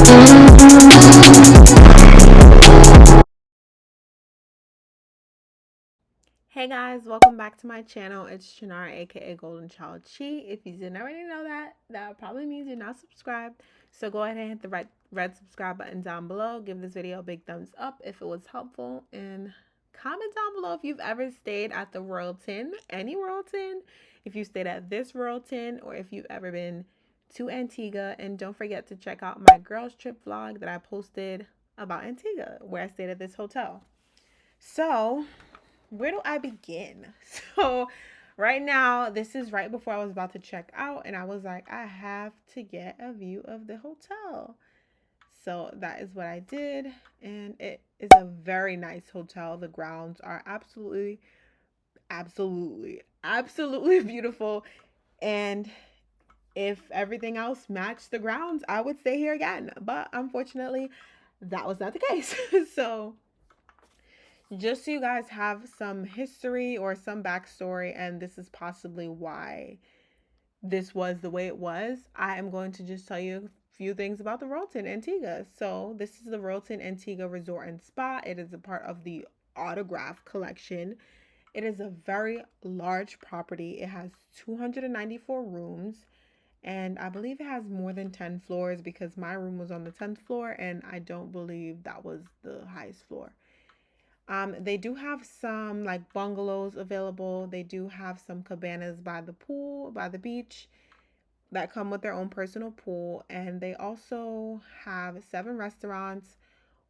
Hey guys, welcome back to my channel. It's Chinara, aka Goldenchildchi. If you didn't already know that, that probably means you're not subscribed. So go ahead and hit the red subscribe button down below. Give this video a big thumbs up if it was helpful, and comment down below if you've ever stayed at the Royalton, any Royalton, if you stayed at this Royalton, or if you've ever been to Antigua. And don't forget to check out my girls trip vlog that I posted about Antigua, where I stayed at this hotel. So where do I begin? So right now, this is right before I was about to check out, and I was like, I have to get a view of the hotel. So that is what I did, and it is a very nice hotel. The grounds are absolutely, absolutely beautiful. And if everything else matched the grounds, I would stay here again. But unfortunately, that was not the case. So just so you guys have some history or some backstory, and this is possibly why this was the way it was, I am going to just tell you a few things about the Royalton Antigua. So this is the Royalton Antigua Resort and Spa. It is a part of the Autograph collection. It is a very large property. It has 294 rooms, and I believe it has more than 10 floors because my room was on the 10th floor, and I don't believe that was the highest floor. They do have some like bungalows available. They do have some cabanas by the pool, by the beach, that come with their own personal pool. And they also have 7 restaurants,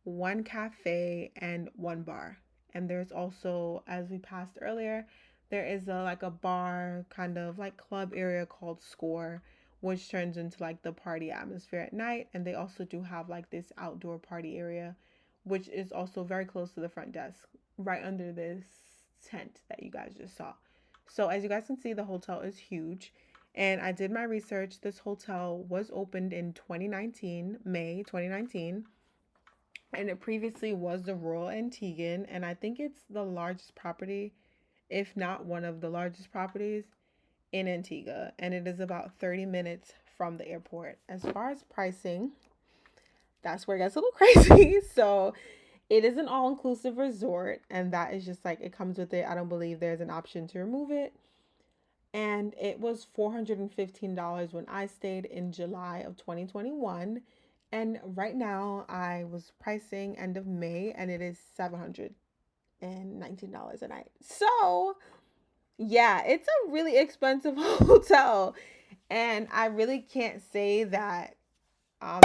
1 cafe, and 1 bar. And there's also, as we passed earlier, there is a bar kind of like club area called Score, which turns into like the party atmosphere at night. And they also do have like this outdoor party area, which is also very close to the front desk, right under this tent that you guys just saw. So as you guys can see, the hotel is huge. And I did my research. This hotel was opened in 2019, May 2019. And it previously was the Royal Antiguan. And I think it's the largest property, if not one of the largest properties in Antigua. And it is about 30 minutes from the airport. As far as pricing, that's where it gets a little crazy. So it is an all-inclusive resort, and that is just like it comes with it. I don't believe there's an option to remove it. And it was $415 when I stayed in July of 2021. And right now I was pricing end of May, and it is $719 a night. So yeah, it's a really expensive hotel. And I really can't say that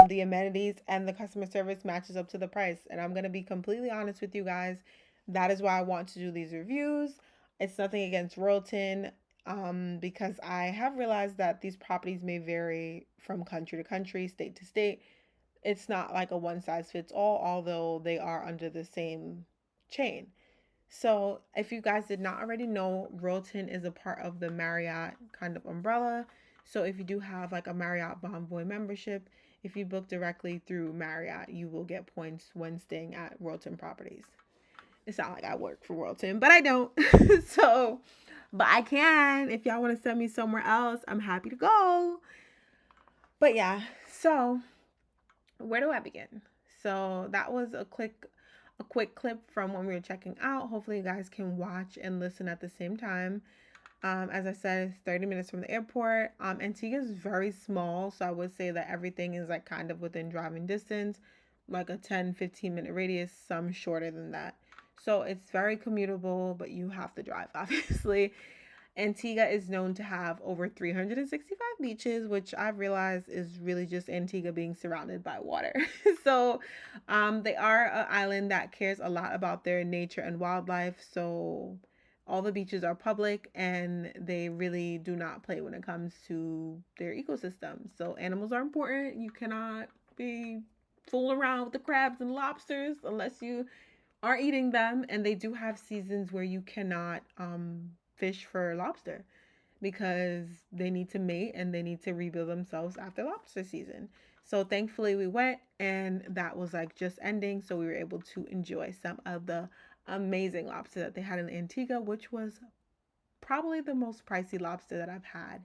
the amenities and the customer service matches up to the price. And I'm going to be completely honest with you guys. That is why I want to do these reviews. It's nothing against Royalton, because I have realized that these properties may vary from country to country, state to state. It's not like a one size fits all, although they are under the same chain. So, if you guys did not already know, Royalton is a part of the Marriott kind of umbrella. So, if you do have like a Marriott Bonvoy membership, if you book directly through Marriott, you will get points when staying at Royalton properties. It's not like I work for Royalton, but I don't. So, but I can. If y'all want to send me somewhere else, I'm happy to go. But yeah, so where do I begin? So that was a quick clip from when we were checking out. Hopefully you guys can watch and listen at the same time. As I said, it's 30 minutes from the airport. Antigua is very small, so I would say that everything is like kind of within driving distance, like a 10-15 minute radius, some shorter than that. So it's very commutable, but you have to drive, obviously. Antigua is known to have over 365 beaches, which I've realized is really just Antigua being surrounded by water. So they are an island that cares a lot about their nature and wildlife. So all the beaches are public, and they really do not play when it comes to their ecosystem. So animals are important. You cannot be fooling around with the crabs and lobsters unless you are eating them. And they do have seasons where you cannot fish for lobster because they need to mate and they need to rebuild themselves after lobster season. So thankfully we went, and that was like just ending, so we were able to enjoy some of the amazing lobster that they had in Antigua, which was probably the most pricey lobster that I've had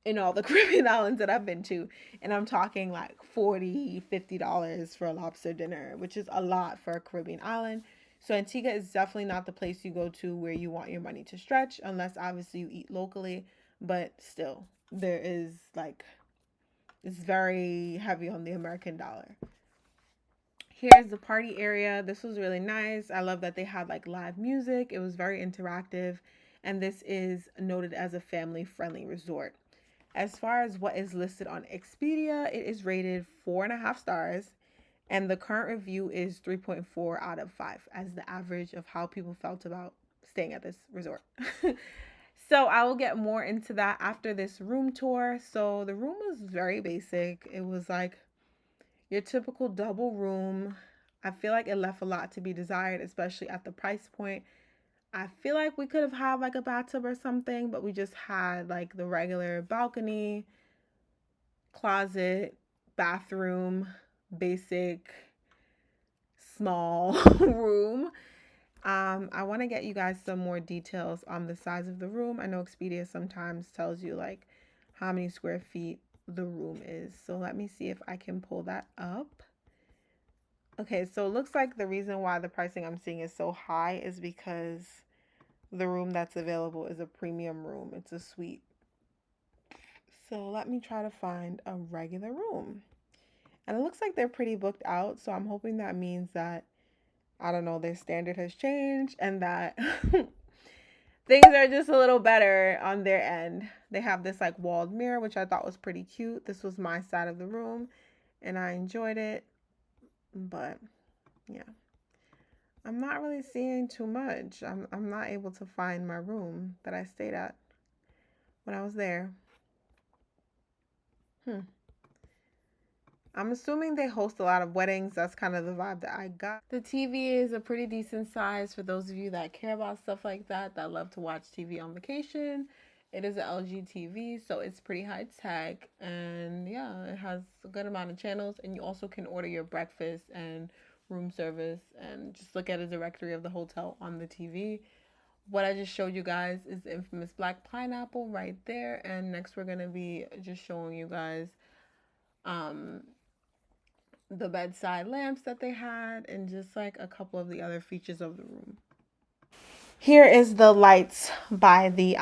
in all the Caribbean islands that I've been to. And I'm talking like $40, $50 for a lobster dinner, which is a lot for a Caribbean island. So Antigua is definitely not the place you go to where you want your money to stretch, unless obviously you eat locally. But still, there is like, it's very heavy on the American dollar. Here's the party area. This was really nice. I love that they had like live music. It was very interactive. And this is noted as a family friendly resort. As far as what is listed on Expedia, it is rated 4.5 stars. And the current review is 3.4 out of 5 as the average of how people felt about staying at this resort. So I will get more into that after this room tour. So the room was very basic. It was like your typical double room. I feel like it left a lot to be desired, especially at the price point. I feel like we could have had like a bathtub or something, but we just had like the regular balcony, closet, bathroom, basic, small room. I want to get you guys some more details on the size of the room. I know Expedia sometimes tells you like how many square feet the room is. So let me see if I can pull that up. Okay, so it looks like the reason why the pricing I'm seeing is so high is because the room that's available is a premium room. It's a suite. So let me try to find a regular room. And it looks like they're pretty booked out. So I'm hoping that means that, I don't know, their standard has changed and that things are just a little better on their end. They have this like walled mirror, which I thought was pretty cute. This was my side of the room and I enjoyed it. But yeah, I'm not really seeing too much. I'm not able to find my room that I stayed at when I was there. I'm assuming they host a lot of weddings. That's kind of the vibe that I got. The TV is a pretty decent size for those of you that care about stuff like that love to watch TV on vacation. It is an LG TV, so it's pretty high tech. And yeah, it has a good amount of channels. And you also can order your breakfast and room service and just look at a directory of the hotel on the TV. What I just showed you guys is the infamous black pineapple right there. And next we're going to be just showing you guys the bedside lamps that they had and just like a couple of the other features of the room. Here is the lights by the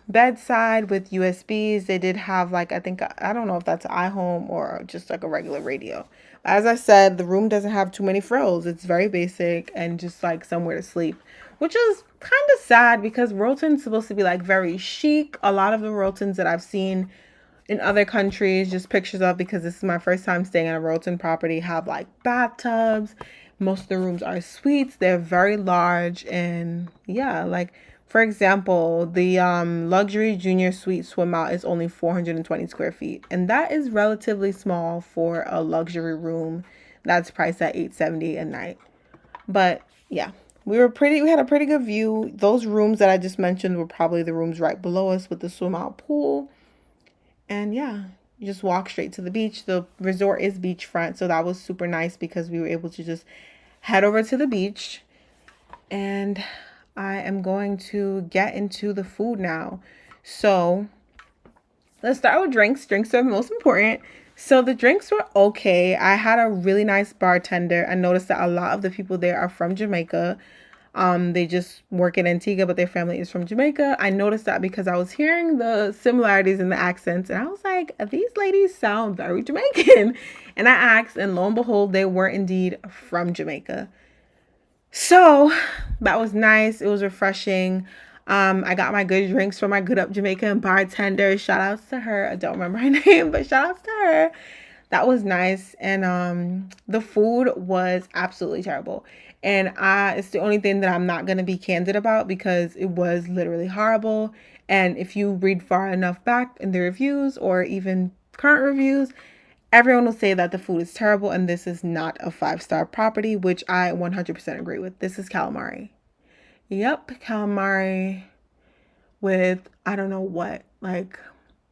bedside with USBs. They did have like, I think, I don't know if that's iHome or just like a regular radio. As I said, the room doesn't have too many frills. It's very basic and just like somewhere to sleep, which is kind of sad because Royalton's supposed to be like very chic. A lot of the Royaltons that I've seen in other countries, just pictures of, because this is my first time staying at a Royalton property, have like bathtubs. Most of the rooms are suites. They're very large. And yeah, like for example, the luxury junior suite swim out is only 420 square feet. And that is relatively small for a luxury room that's priced at $870 a night. But yeah, we had a pretty good view. Those rooms that I just mentioned were probably the rooms right below us with the swim out pool. And yeah, you just walk straight to the beach. The resort is beachfront, so that was super nice because we were able to just head over to the beach. And I am going to get into the food now. So let's start with drinks. Drinks are the most important. So the drinks were okay. I had a really nice bartender. I noticed that a lot of the people there are from Jamaica. They just work in Antigua, but their family is from Jamaica. I noticed that because I was hearing the similarities in the accents, and I was like, these ladies sound very Jamaican. And I asked, and lo and behold, they were indeed from Jamaica. So that was nice. It was refreshing. I got my good drinks from my good up Jamaican bartender. Shout outs to her. I don't remember her name, but shout outs to her. That was nice. And the food was absolutely terrible. And it's the only thing that I'm not going to be candid about because it was literally horrible. And if you read far enough back in the reviews or even current reviews, everyone will say that the food is terrible and this is not a 5-star property, which I 100% agree with. This is calamari. Yep, calamari with I don't know what. Like,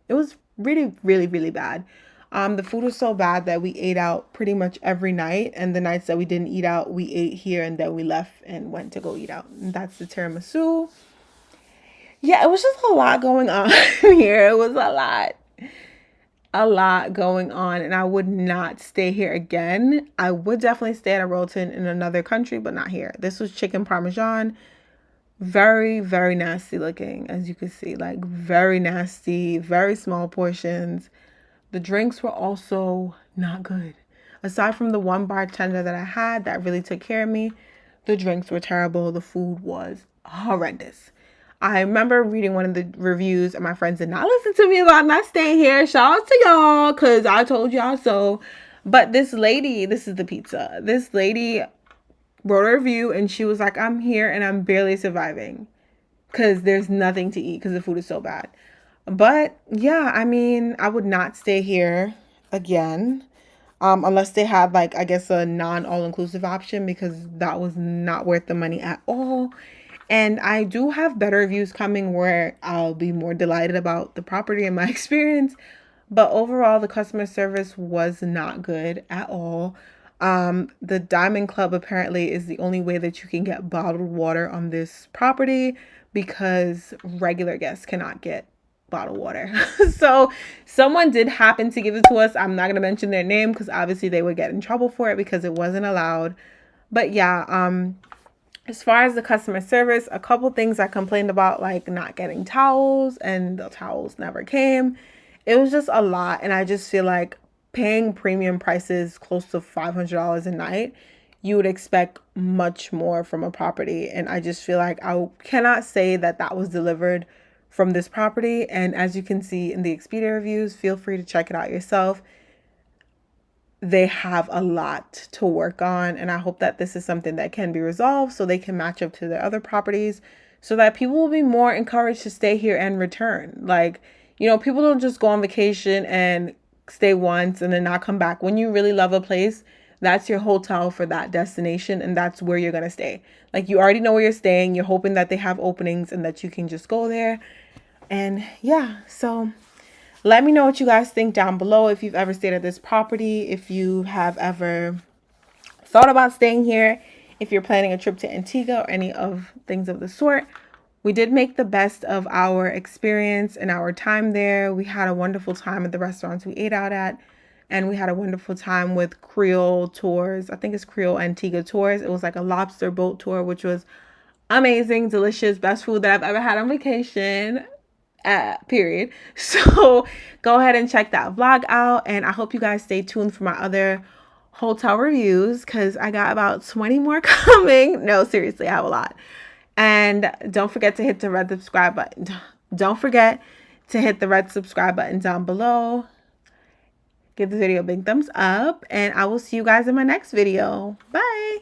it was really, really, really bad. The food was so bad that we ate out pretty much every night. And the nights that we didn't eat out, we ate here and then we left and went to go eat out. And that's the tiramisu. yeah, it was just a lot going on here. It was a lot going on, and I would not stay here again. I would definitely stay at a Royalton in another country, but not here. This was chicken parmesan. Very, very nasty looking, as you can see. Like, very nasty, very small portions. The drinks were also not good. Aside from the one bartender that I had that really took care of me, the drinks were terrible. The food was horrendous. I remember reading one of the reviews, and my friends did not listen to me about not staying here. Shout out to y'all, because I told y'all so. But this lady, this is the pizza. This lady wrote a review, and she was like, I'm here and I'm barely surviving because there's nothing to eat because the food is so bad. But yeah, I mean, I would not stay here again. Unless they had, like, I guess a non all-inclusive option, because that was not worth the money at all. And I do have better reviews coming where I'll be more delighted about the property and my experience. But overall, the customer service was not good at all. The Diamond Club apparently is the only way that you can get bottled water on this property, because regular guests cannot get bottled water. So someone did happen to give it to us. I'm not going to mention their name because obviously they would get in trouble for it because it wasn't allowed. But yeah, as far as the customer service, a couple things I complained about, like not getting towels, and the towels never came. It was just a lot, and I just feel like paying premium prices close to $500 a night, you would expect much more from a property. And I just feel like I cannot say that that was delivered from this property. And as you can see in the Expedia reviews, feel free to check it out yourself. They have a lot to work on, and I hope that this is something that can be resolved so they can match up to their other properties, so that people will be more encouraged to stay here and return. Like, you know, people don't just go on vacation and stay once and then not come back. When you really love a place, that's your hotel for that destination, and that's where you're gonna stay. Like, you already know where you're staying, you're hoping that they have openings and that you can just go there. And yeah, so let me know what you guys think down below. If you've ever stayed at this property, if you have ever thought about staying here, if you're planning a trip to Antigua or any of things of the sort. We did make the best of our experience and our time there. We had a wonderful time at the restaurants we ate out at, and we had a wonderful time with Creole tours. I think it's Creole Antigua tours. It was like a lobster boat tour, which was amazing, delicious, best food that I've ever had on vacation. Period. So go ahead and check that vlog out, and I hope you guys stay tuned for my other hotel reviews, because I got about 20 more coming. No, seriously, I have a lot. And don't forget to hit the red subscribe button. Don't forget to hit the red subscribe button down below. Give the video a big thumbs up, and I will see you guys in my next video. Bye.